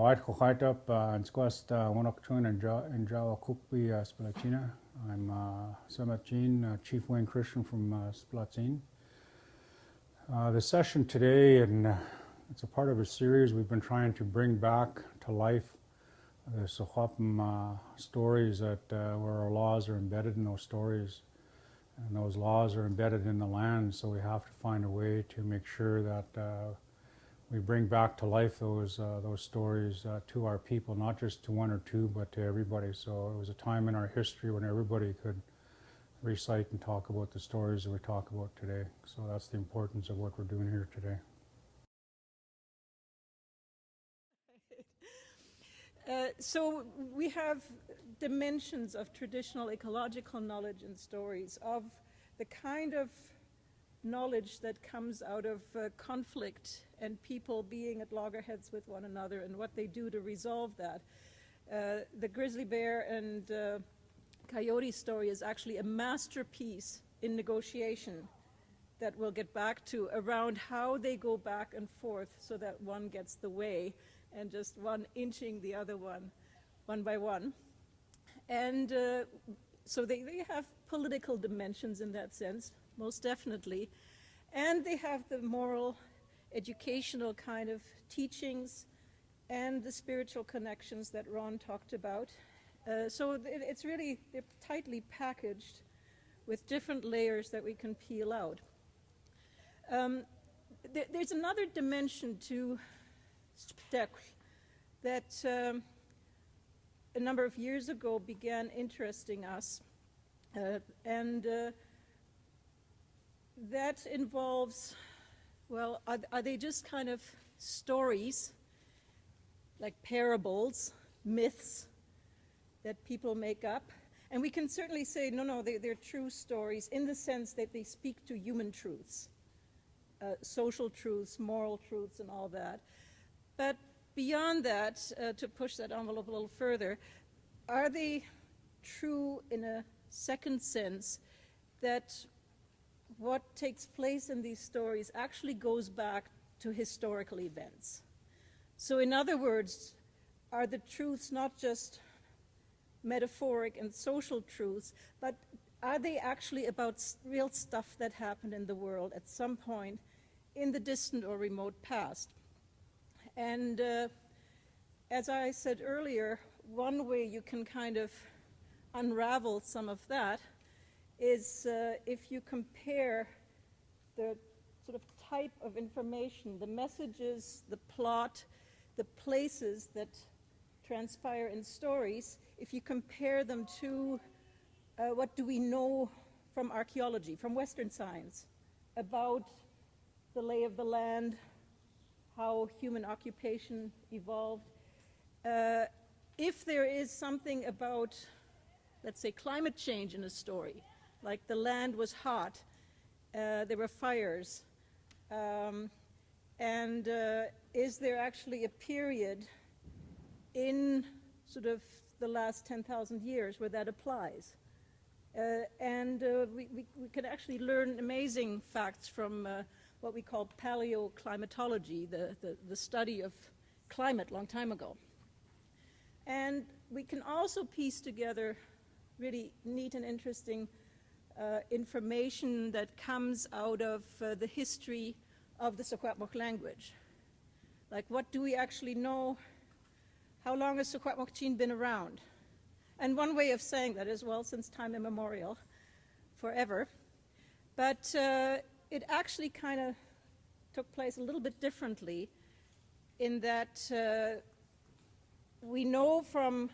Wide Chochaitop, and Squast, Wanoktun, and Jawa Kukbi, Splatina. I'm Samet Jean, Chief Wayne Christian from Splatin. The session today, and it's a part of a series we've been trying to bring back to life the Secwepemc stories that where our laws are embedded in those stories. And those laws are embedded in the land, so we have to find a way to make sure that we bring back to life those stories to our people, not just to one or two, but to everybody. So it was a time in our history when everybody could recite and talk about the stories that we talk about today. So that's the importance of what we're doing here today. So we have dimensions of traditional ecological knowledge and stories of the kind of knowledge that comes out of conflict and people being at loggerheads with one another and what they do to resolve that. The grizzly bear and coyote story is actually a masterpiece in negotiation that we'll get back to around how they go back and forth so that one gets the way and just one inching the other one by one. And so they have political dimensions in that sense, most definitely. And they have the moral, educational kind of teachings and the spiritual connections that Ron talked about. So it's really, they're tightly packaged with different layers that we can peel out. There's another dimension to spectacle that a number of years ago began interesting us. And that involves, well, are they just kind of stories, like parables, myths that people make up? And we can certainly say, no, they're true stories in the sense that they speak to human truths, social truths, moral truths, and all that. But beyond that, to push that envelope a little further, are they true in a second sense that what takes place in these stories actually goes back to historical events? So in other words, are the truths not just metaphoric and social truths, but are they actually about real stuff that happened in the world at some point in the distant or remote past? And as I said earlier, one way you can kind of unravel some of that is if you compare the sort of type of information, the messages, the plot, the places that transpire in stories, if you compare them to what do we know from archaeology, from Western science, about the lay of the land, how human occupation evolved. If there is something about, let's say, climate change in a story, like the land was hot, there were fires, and is there actually a period in sort of the last 10,000 years where that applies? And we can actually learn amazing facts from what we call paleoclimatology, the study of climate long time ago. And we can also piece together really neat and interesting information that comes out of the history of the Secwepemc language. Like, what do we actually know? How long has Secwepemc been around? And one way of saying that is, well, since time immemorial, forever. But it actually kind of took place a little bit differently in that we know from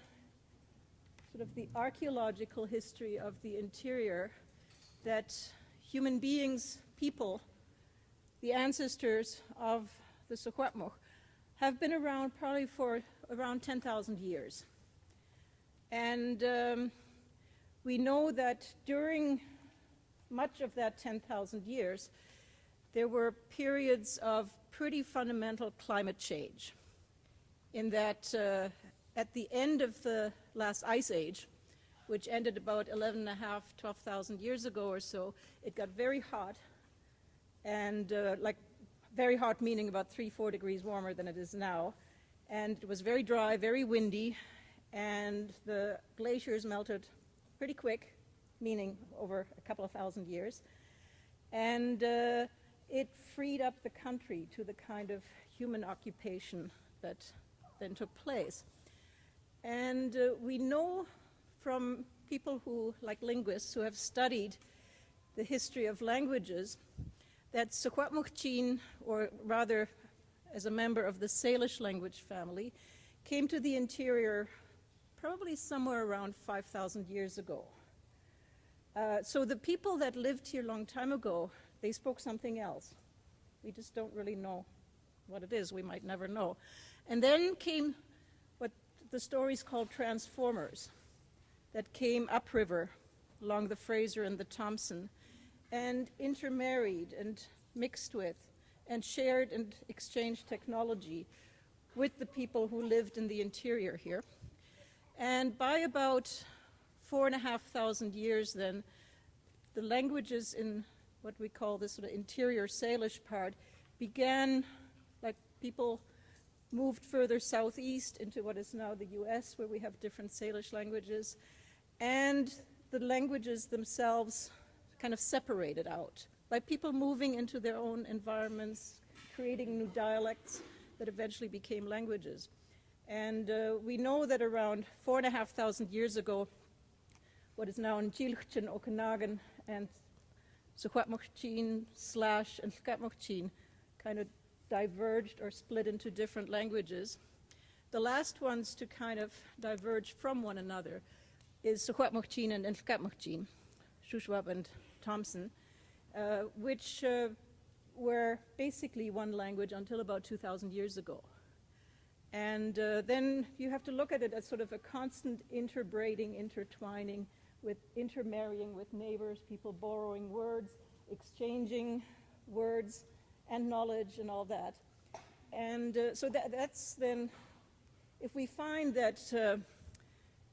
sort of the archaeological history of the interior that human beings, people, the ancestors of the Secwepemc, have been around probably for around 10,000 years. And we know that during much of that 10,000 years, there were periods of pretty fundamental climate change, in that at the end of the last ice age, which ended about 12,000 years ago or so, it got very hot, and like very hot meaning about 3-4 degrees warmer than it is now. and it was very dry, very windy, and the glaciers melted pretty quick, meaning over a couple of thousand years. And it freed up the country to the kind of human occupation that then took place. And we know from people who, like linguists, who have studied the history of languages, that Secwepemctsín, or rather as a member of the Salish language family, came to the interior probably somewhere around 5,000 years ago. So the people that lived here a long time ago, they spoke something else. We just don't really know what it is. We might never know. And then came what the stories called transformers that came upriver along the Fraser and the Thompson and intermarried and mixed with and shared and exchanged technology with the people who lived in the interior here. And by about 4,500 years then, the languages in what we call the sort of interior Salish part began, like people moved further southeast into what is now the US, where we have different Salish languages, and the languages themselves kind of separated out by people moving into their own environments, creating new dialects that eventually became languages. And we know that around 4,500 years ago, what is now Njilchin, Okanagan, and Secwepemctsín / and Secwepemctsín kind of diverged or split into different languages. The last ones to kind of diverge from one another is Secwepemctsín and Secwepemctsín, Shuswap and Thompson, which were basically one language until about 2,000 years ago. And then you have to look at it as sort of a constant interbreeding, intertwining, with intermarrying with neighbors, people borrowing words, exchanging words and knowledge and all that. And so that's then, if we find that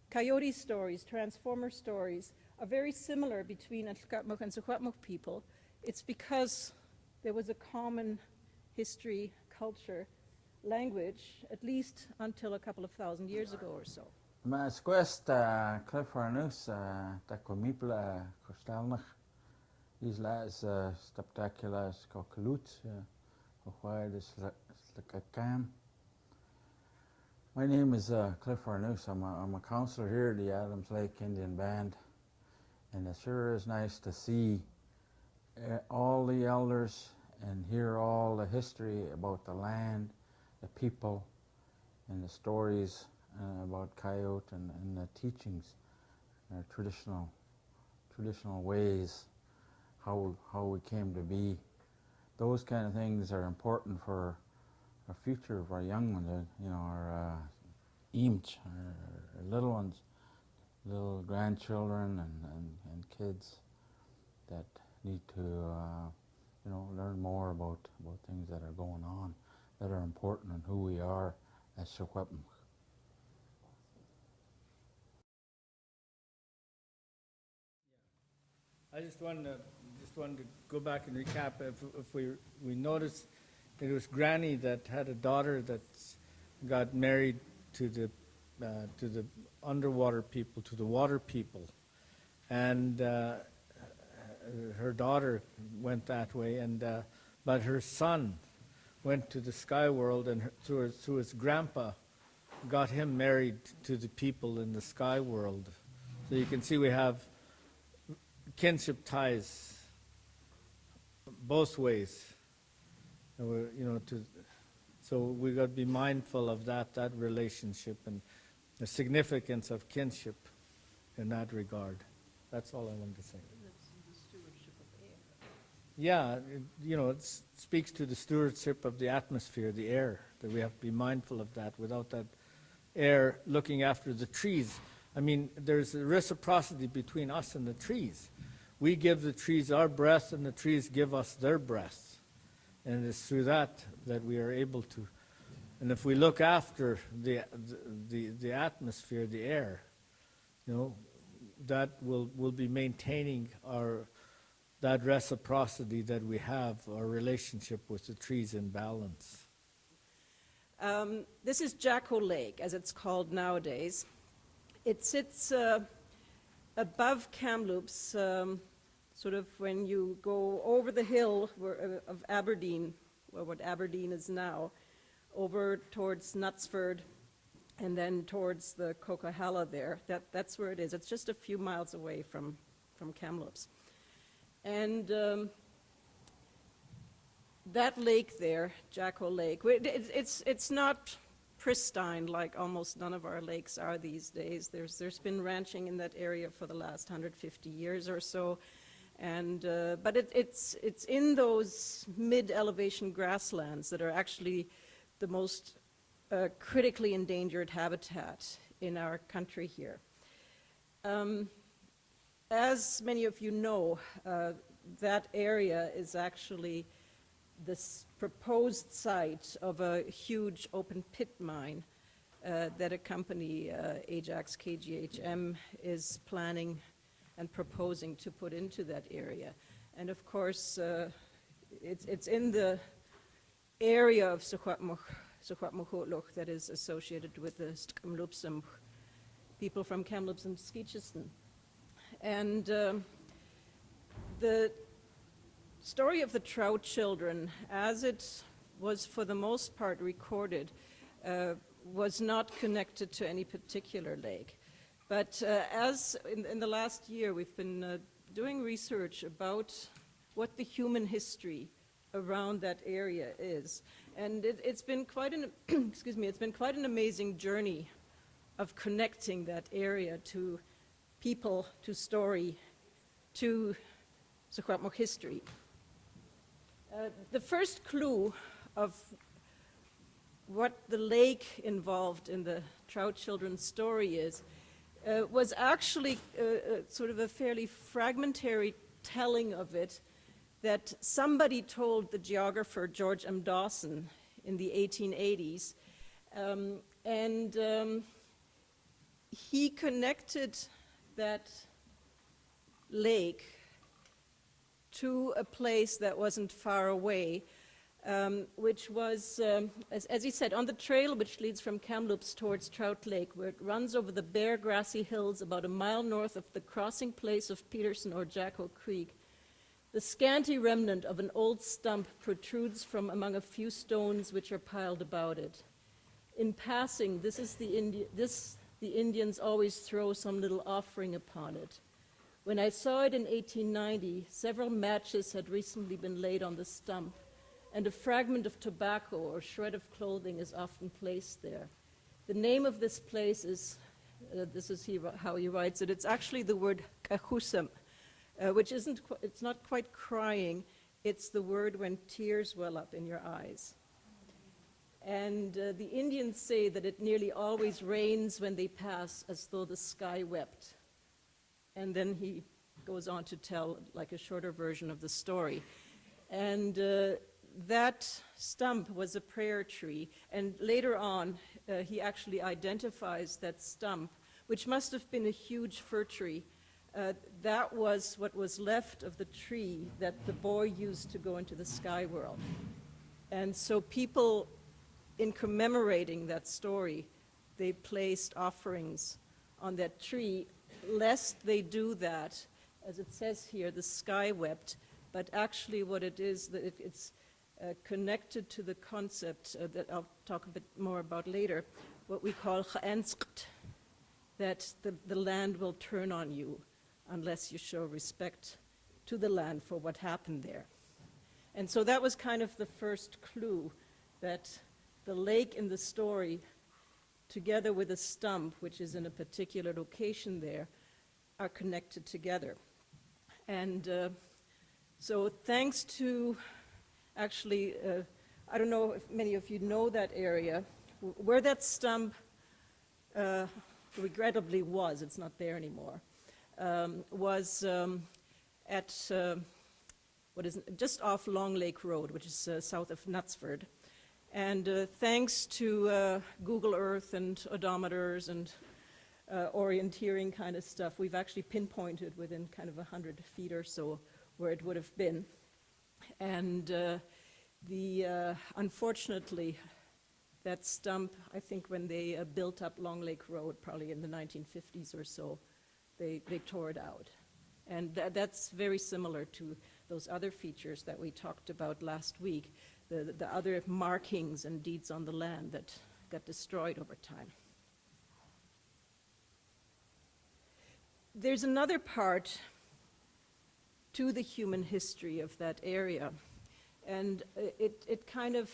coyote stories, transformer stories, are very similar between Antlkatmuk and Secwepemc people, it's because there was a common history, culture, language, at least until a couple of thousand years ago or so. Maar quest Cliffordnus takomipla kostelnach is las spectacular kokalut why this like a cam. My name is Cliff Arnoose. I'm a counselor here at the Adams Lake Indian Band, and it sure is nice to see all the elders and hear all the history about the land, the people, and the stories about coyote and the teachings, traditional ways, how we came to be. Those kind of things are important for our future of our young ones, our image, our little ones, little grandchildren and kids that need to learn more about things that are going on, that are important and who we are as Secwepemc. I just wanted to go back and recap. If we noticed it was Granny that had a daughter that got married to the underwater people, to the water people, and her daughter went that way, and but her son went to the sky world, and through his grandpa got him married to the people in the sky world. So you can see we have kinship ties both ways, and so we got to be mindful of that relationship and the significance of kinship in that regard. That's all I wanted to say. Yeah, it speaks to the stewardship of the atmosphere, the air, that we have to be mindful of that. Without that air, looking after the trees. I mean, there's a reciprocity between us and the trees. We give the trees our breath, and the trees give us their breath. And it's through that we are able to. And if we look after the atmosphere, the air, that will be maintaining that reciprocity that we have, our relationship with the trees in balance. This is Jacko Lake, as it's called nowadays. It sits above Kamloops, sort of when you go over the hill of Aberdeen, or what Aberdeen is now, over towards Knutsford, and then towards the Coquihalla there. That's where it is. It's just a few miles away from Kamloops. And that lake there, Jacko Lake, it's not pristine like almost none of our lakes are these days. There's been ranching in that area for the last 150 years or so. And, but it's in those mid-elevation grasslands that are actually the most critically endangered habitat in our country here. As many of you know, that area is actually this proposed site of a huge open pit mine that a company, Ajax KGHM, is planning and proposing to put into that area. And of course, it's in the area of Secwepemcúlecw that is associated with the Kamloopsum people from Kamloops and Sketcheston. And the story of the Trout children, as it was for the most part recorded, was not connected to any particular lake. But as in the last year, we've been doing research about what the human history around that area is. And it's been quite an, excuse me, it's been quite an amazing journey of connecting that area to people, to story, to Secwepemc history. The first clue of what the lake involved in the Trout children's story is was actually sort of a fairly fragmentary telling of it that somebody told the geographer George M. Dawson in the 1880s. He connected that lake to a place that wasn't far away, which was, as he said, on the trail which leads from Kamloops towards Trout Lake, where it runs over the bare grassy hills about a mile north of the crossing place of Peterson or Jacko Creek. The scanty remnant of an old stump protrudes from among a few stones which are piled about it. In passing, the Indians always throw some little offering upon it. When I saw it in 1890, several matches had recently been laid on the stump, and a fragment of tobacco or shred of clothing is often placed there. The name of this place is, this is how he writes it, it's actually the word kahusam, which it's not quite crying, it's the word when tears well up in your eyes. And the Indians say that it nearly always rains when they pass, as though the sky wept. And then he goes on to tell like a shorter version of the story. And that stump was a prayer tree. And later on, he actually identifies that stump, which must have been a huge fir tree. That was what was left of the tree that the boy used to go into the sky world. And so people, in commemorating that story, they placed offerings on that tree, lest they do that, as it says here, the sky wept, but actually what it is, that it's connected to the concept that I'll talk a bit more about later, what we call cha'enskt, that the land will turn on you unless you show respect to the land for what happened there. And so that was kind of the first clue, that the lake in the story, together with a stump, which is in a particular location there, are connected together. And so thanks to, actually, I don't know if many of you know that area, where that stump regrettably was, it's not there anymore, was at what is just off Long Lake Road, which is south of Knutsford. And thanks to Google Earth and odometers and orienteering kind of stuff, we've actually pinpointed within kind of 100 feet or so where it would have been. And unfortunately, that stump, I think when they built up Long Lake Road, probably in the 1950s or so, they tore it out. And that's very similar to those other features that we talked about last week, the other markings and deeds on the land that got destroyed over time. There's another part to the human history of that area, and it kind of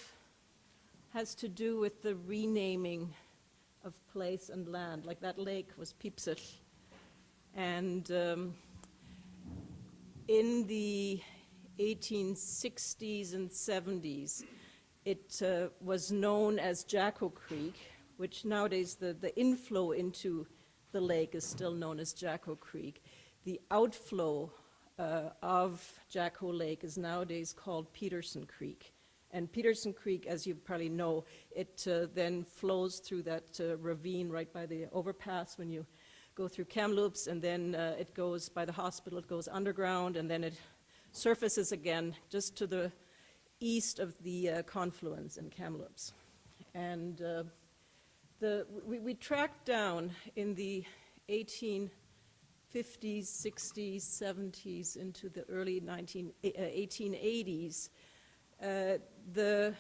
has to do with the renaming of place and land. Like that lake was Pipsich, and in the 1860s and 70s, it was known as Jacko Creek, which nowadays the inflow into the lake is still known as Jacko Creek. The outflow of Jacko Lake is nowadays called Peterson Creek. And Peterson Creek, as you probably know, it then flows through that ravine right by the overpass when you go through Kamloops, and then it goes by the hospital, it goes underground, and then it surfaces again just to the east of the confluence in Kamloops. And we tracked down in the 1850s, 60s, 70s, into the early 1880s, the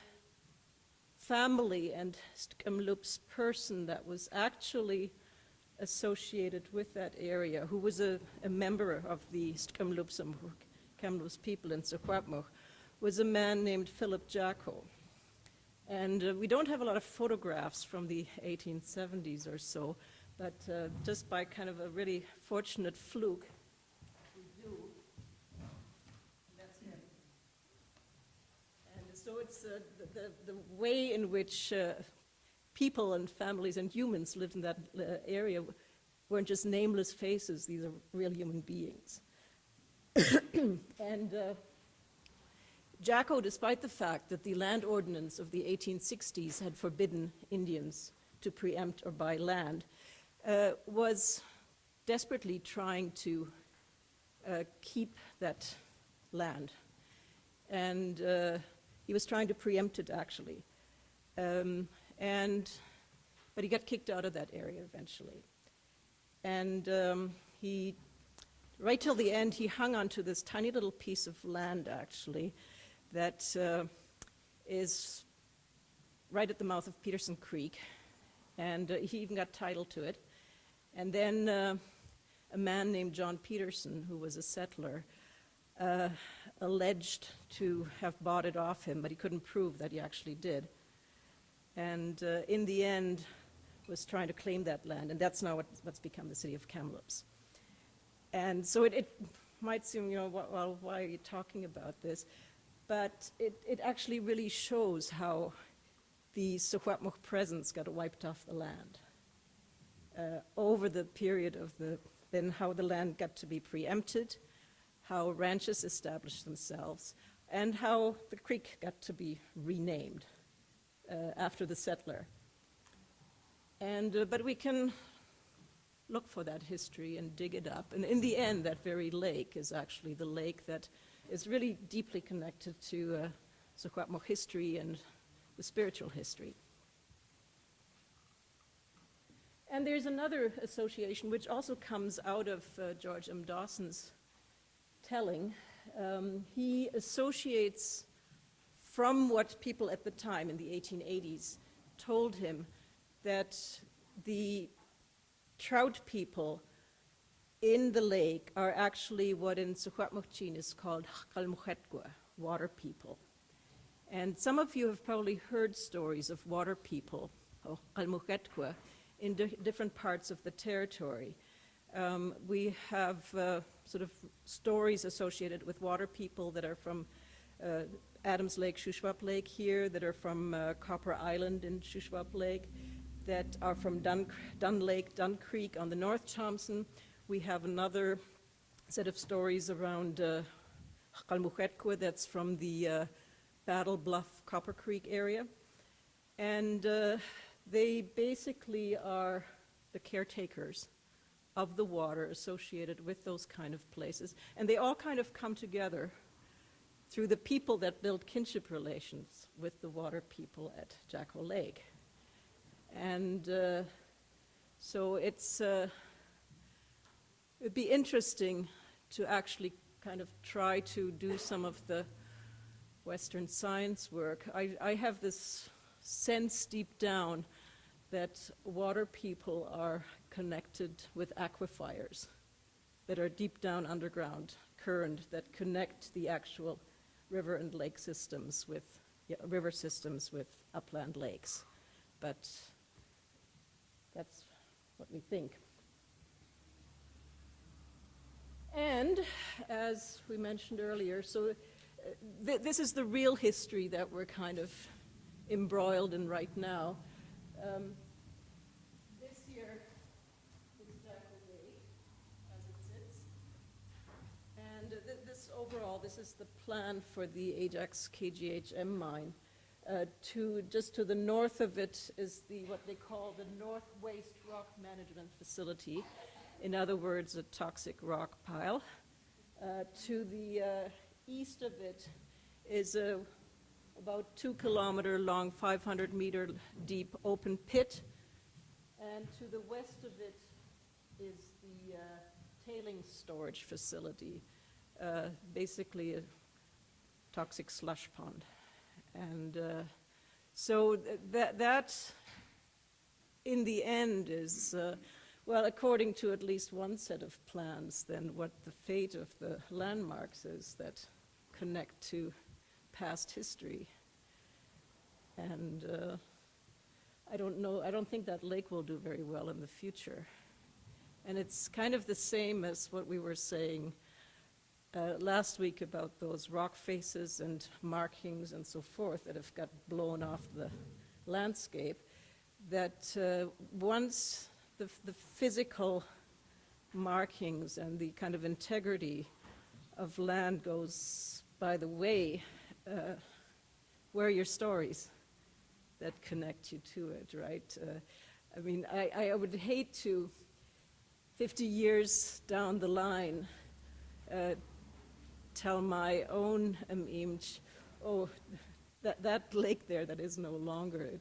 family and Kamloops person that was actually associated with that area, who was a member of the Kamloops people in Secwepemc, was a man named Philip Jacko. And we don't have a lot of photographs from the 1870s or so, but just by kind of a really fortunate fluke, we do. That's him. And so it's the way in which people and families and humans lived in that area weren't just nameless faces, these are real human beings. And Jacko, despite the fact that the land ordinance of the 1860s had forbidden Indians to preempt or buy land, was desperately trying to keep that land. And he was trying to preempt it, actually. But he got kicked out of that area eventually. And right till the end, he hung on to this tiny little piece of land, actually, that is right at the mouth of Peterson Creek, and he even got title to it. And then a man named John Peterson, who was a settler, alleged to have bought it off him, but he couldn't prove that he actually did. And in the end, was trying to claim that land, and that's now what's become the city of Kamloops. And so it might seem, well, why are you talking about this? But it actually really shows how the Secwepemc presence got wiped off the land over the period of then how the land got to be preempted, how ranches established themselves, and how the creek got to be renamed after the settler. And but we can look for that history and dig it up. And in the end, that very lake is actually the lake that is really deeply connected to Secwepemc history and the spiritual history. And there's another association which also comes out of George M. Dawson's telling. He associates from what people at the time in the 1880s told him that the trout people in the lake are actually what in Secwepemctsín is called Qalmuqetqua, water people. And some of you have probably heard stories of water people, or Qalmuqetqua, in different parts of the territory. We have sort of stories associated with water people that are from Adams Lake, Shuswap Lake here, that are from Copper Island in Shuswap Lake, that are from Dun Lake, Dun Creek on the North Thompson. We have another set of stories around Qalmuqetqua that's from the Battle Bluff, Copper Creek area. And they basically are the caretakers of the water associated with those kind of places. And they all kind of come together through the people that build kinship relations with the water people at Jacko Lake. And so it'd be interesting to actually kind of try to do some of the Western science work. I have this sense deep down that water people are connected with aquifers that are deep down underground current that connect the actual river and lake systems with, river systems with upland lakes. But that's what we think. And as we mentioned earlier, so this is the real history that we're kind of embroiled in right now. This here is Jackal Lake as it sits. And this overall, this is the plan for the Ajax KGHM mine. Just to the north of it is what they call the North Waste Rock Management Facility. In other words, a toxic rock pile. To the east of it is a about 2 kilometer long, 500 meter deep open pit. And to the west of it is the tailings storage facility, basically a toxic slush pond. And so that in the end is, well, according to at least one set of plans, then what the fate of the landmarks is that connect to past history. And I don't know, I don't think that lake will do very well in the future. And it's kind of the same as what we were saying last week about those rock faces and markings and so forth that have got blown off the landscape, that once the physical markings and the kind of integrity of land goes by the way, where are your stories that connect you to it, right? I mean, I would hate to, 50 years down the line, tell my own image, oh, that lake there that is no longer,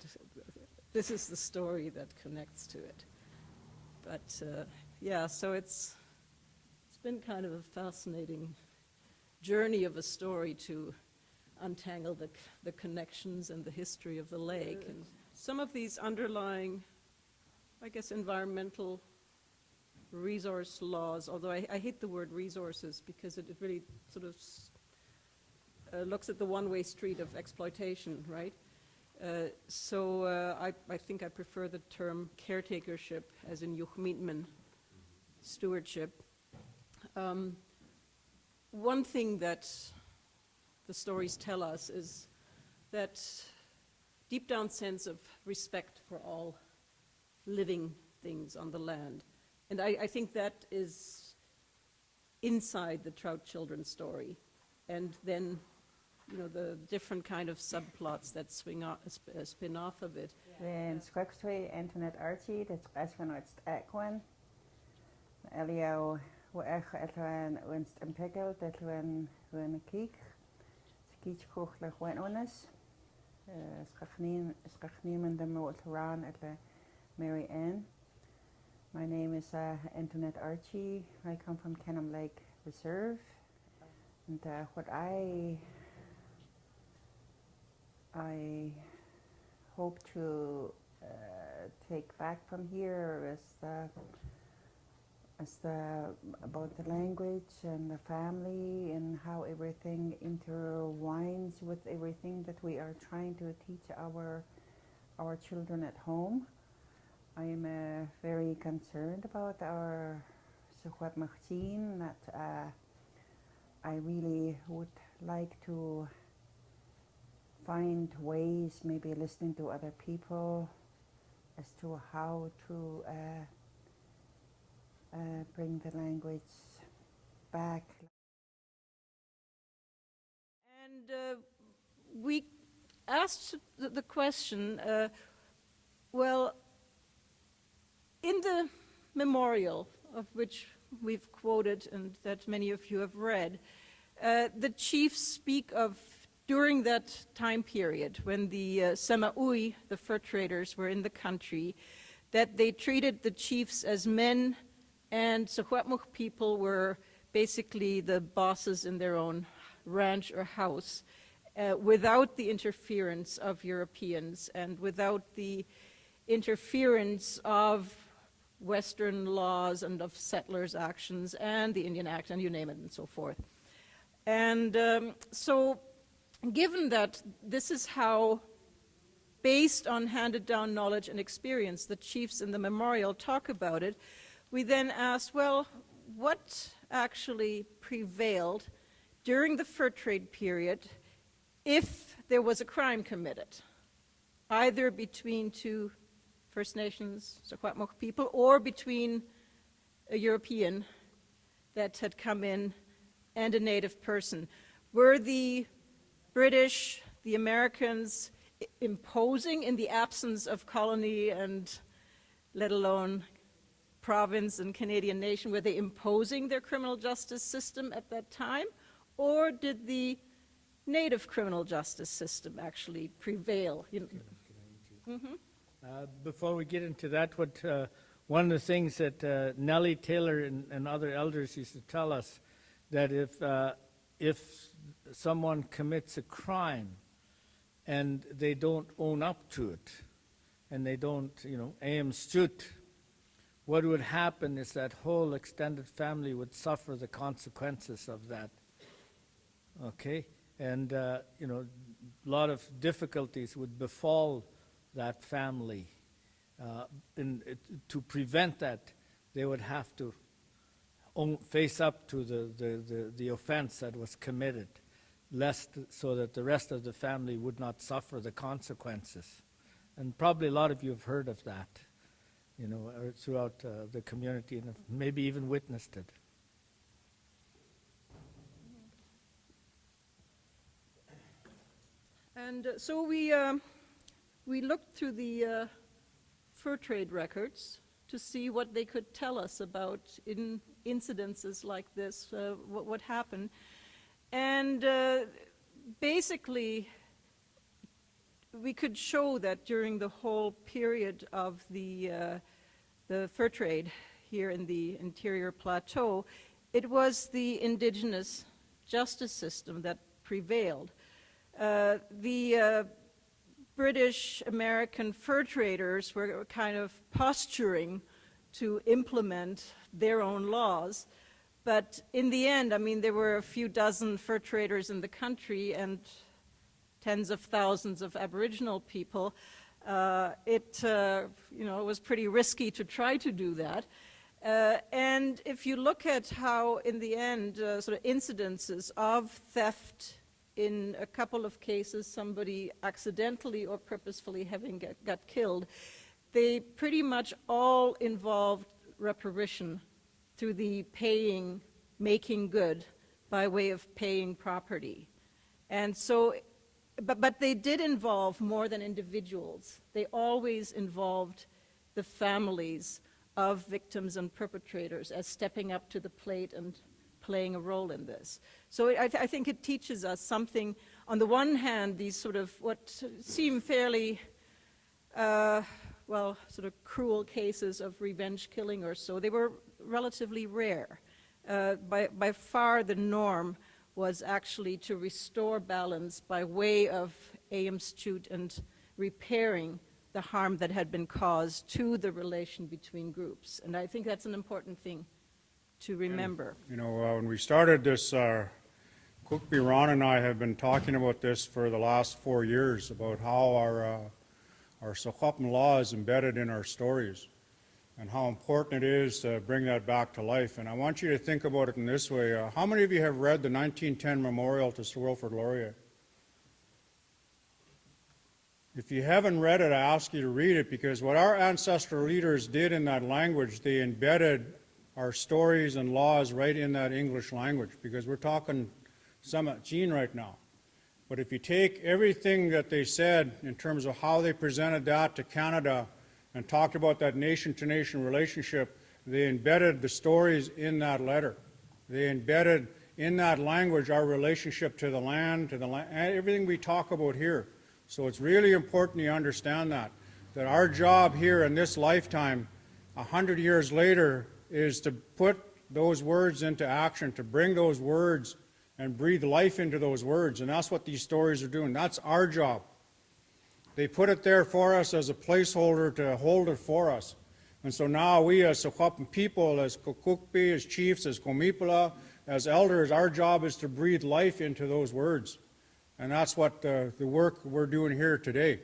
this is the story that connects to it. But yeah, so it's been kind of a fascinating journey of a story to untangle the connections and the history of the lake. And some of these underlying, I guess, environmental resource laws, although I hate the word resources because it really sort of looks at the one-way street of exploitation, right? So I think I prefer the term caretakership, as in Juchmitmen, stewardship. One thing that the stories tell us is that deep down sense of respect for all living things on the land. And I think that is inside the Trout Children story. And then, you know, the different kind of subplots that spin off of it. Then Squexway, Antoinette Archie, that's Basquanot Aquan. Elio, Waech, Etwan, Winst Impegel, Etwan, Win Keek, Skich Kochler, Wen Onis, Skachnim and the Motoran at Mary Ann. My name is Antoinette Archie. I come from Canham Lake Reserve. And what I hope to take back from here is about the language and the family and how everything intertwines with everything that we are trying to teach our children at home. I am very concerned about our Sukhwat Machtin, that I really would like to find ways, maybe listening to other people, as to how to bring the language back. And we asked the question, well, in the memorial of which we've quoted and that many of you have read, the chiefs speak of during that time period when the Samaui, the fur traders, were in the country, that they treated the chiefs as men, and Secwepemc people were basically the bosses in their own ranch or house, without the interference of Europeans and without the interference of Western laws and of settlers' actions and the Indian Act and you name it and so forth. And so given that this is how, based on handed down knowledge and experience, the chiefs in the memorial talk about it, we then asked, well, what actually prevailed during the fur trade period if there was a crime committed, either between two First Nations, Secwepemc people, or between a European that had come in and a native person? Were the British, the Americans imposing, in the absence of colony and let alone province and Canadian nation, were they imposing their criminal justice system at that time? Or did the native criminal justice system actually prevail? Before we get into that, one of the things that Nellie Taylor and other elders used to tell us, that if someone commits a crime and they don't own up to it, and they don't, aim stut, what would happen is that whole extended family would suffer the consequences of that. Okay? And, a lot of difficulties would befall that family. To prevent that, they would have to face up to the offense that was committed, so that the rest of the family would not suffer the consequences. And probably a lot of you have heard of that, or throughout the community, and have maybe even witnessed it. And so we looked through the fur trade records to see what they could tell us about incidences like this, what happened. And basically, we could show that during the whole period of the fur trade here in the Interior Plateau, it was the indigenous justice system that prevailed. The British American fur traders were kind of posturing to implement their own laws, but in the end, there were a few dozen fur traders in the country and tens of thousands of Aboriginal people. It was pretty risky to try to do that. And if you look at how, in the end, sort of incidences of theft, in a couple of cases, somebody accidentally or purposefully having got killed, they pretty much all involved reparation through the making good by way of paying property. And so, but they did involve more than individuals. They always involved the families of victims and perpetrators as stepping up to the plate and playing a role in this. So I think it teaches us something. On the one hand, these sort of what seem fairly, sort of cruel cases of revenge killing or so, they were relatively rare. By far the norm was actually to restore balance by way of aim stut and repairing the harm that had been caused to the relation between groups. And I think that's an important thing to remember. When we started this, Cookby, Ron and I have been talking about this for the last 4 years, about how our Secwepemc law is embedded in our stories and how important it is to bring that back to life. And I want you to think about it in this way. How many of you have read the 1910 memorial to Sir Wilfrid Laurier? If you haven't read it, I ask you to read it, because what our ancestral leaders did in that language, they embedded our stories and laws right in that English language, because we're talking Samat-Jin right now. But if you take everything that they said in terms of how they presented that to Canada and talked about that nation-to-nation relationship, they embedded the stories in that letter. They embedded in that language our relationship to the land, everything we talk about here. So it's really important you understand that our job here in this lifetime, 100 years later, is to put those words into action, to bring those words and breathe life into those words. And that's what these stories are doing. That's our job. They put it there for us as a placeholder to hold it for us. And so now we as Secwepemc people, as Kokukpi, as chiefs, as Komipala, as elders, our job is to breathe life into those words. And that's what the work we're doing here today.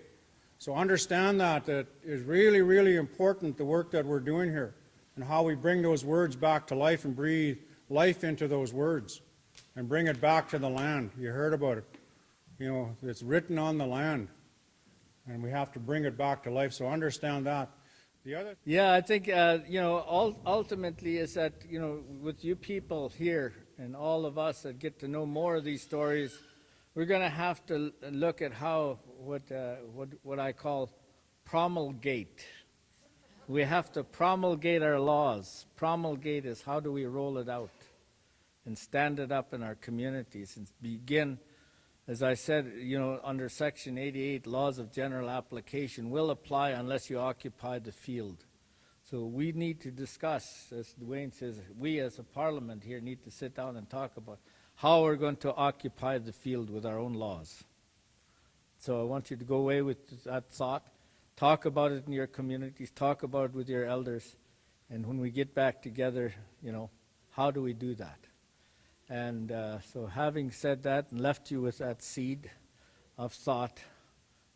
So understand that is really, really important, the work that we're doing here, and how we bring those words back to life and breathe life into those words and bring it back to the land. You heard about it. You know, it's written on the land, and we have to bring it back to life. So understand that. The other Yeah, I think, ultimately is that, with you people here and all of us that get to know more of these stories, we're going to have to look at what I call promulgate. We have to promulgate our laws. Promulgate is how do we roll it out and stand it up in our communities and begin, as I said, under Section 88, laws of general application will apply unless you occupy the field. So we need to discuss, as Dwayne says, we as a parliament here need to sit down and talk about how we're going to occupy the field with our own laws. So I want you to go away with that thought. Talk about it in your communities. Talk about it with your elders. And when we get back together, how do we do that? And so having said that and left you with that seed of thought,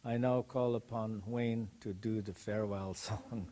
I now call upon Wayne to do the farewell song.